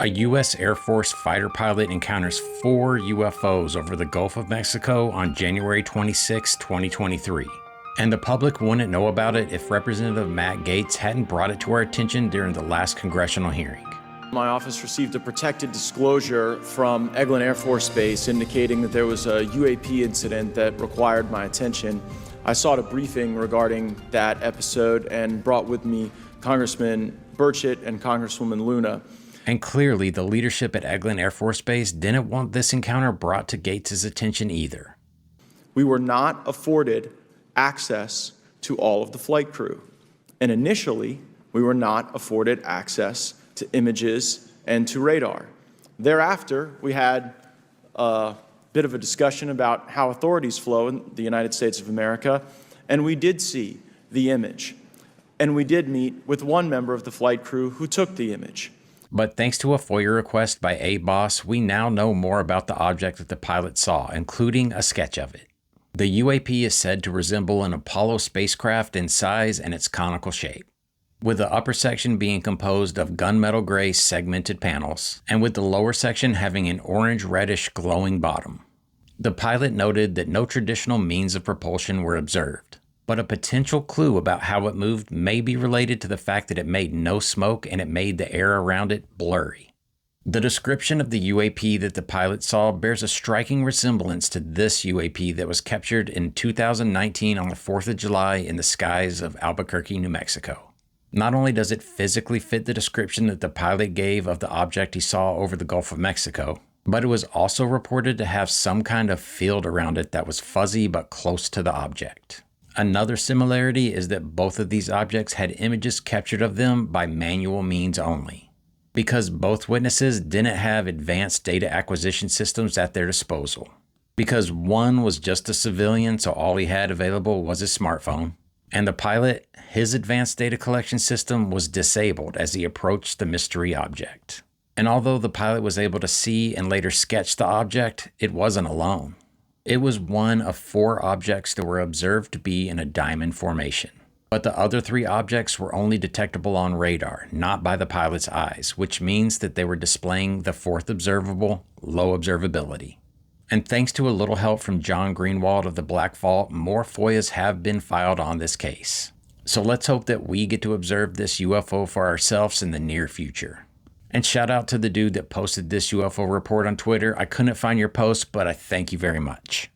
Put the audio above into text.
A U.S. Air Force fighter pilot encounters 4 UFOs over the Gulf of Mexico on January 26, 2023. And the public wouldn't know about it if Representative Matt Gaetz hadn't brought it to our attention during the last congressional hearing. My office received a protected disclosure from Eglin Air Force Base indicating that there was a UAP incident that required my attention. I sought a briefing regarding that episode and brought with me Congressman Burchett and Congresswoman Luna. And clearly, the leadership at Eglin Air Force Base didn't want this encounter brought to Gaetz's attention either. We were not afforded access to all of the flight crew. And initially, we were not afforded access to images and to radar. Thereafter, we had a bit of a discussion about how authorities flow in the United States of America, and we did see the image. And we did meet with one member of the flight crew who took the image. But thanks to a FOIA request by A-Boss, we now know more about the object that the pilot saw, including a sketch of it. The UAP is said to resemble an Apollo spacecraft in size and its conical shape, with the upper section being composed of gunmetal gray segmented panels, and with the lower section having an orange-reddish glowing bottom. The pilot noted that no traditional means of propulsion were observed, but a potential clue about how it moved may be related to the fact that it made no smoke and it made the air around it blurry. The description of the UAP that the pilot saw bears a striking resemblance to this UAP that was captured in 2019 on the 4th of July in the skies of Albuquerque, New Mexico. Not only does it physically fit the description that the pilot gave of the object he saw over the Gulf of Mexico, but it was also reported to have some kind of field around it that was fuzzy but close to the object. Another similarity is that both of these objects had images captured of them by manual means only, because both witnesses didn't have advanced data acquisition systems at their disposal. Because one was just a civilian, so all he had available was his smartphone, and the pilot, his advanced data collection system was disabled as he approached the mystery object. And although the pilot was able to see and later sketch the object, it wasn't alone. It was one of 4 objects that were observed to be in a diamond formation. But the other 3 objects were only detectable on radar, not by the pilot's eyes, which means that they were displaying the 4th observable, low observability. And thanks to a little help from John Greenwald of the Black Vault, more FOIAs have been filed on this case. So let's hope that we get to observe this UFO for ourselves in the near future. And shout out to the dude that posted this UFO report on Twitter. I couldn't find your post, but I thank you very much.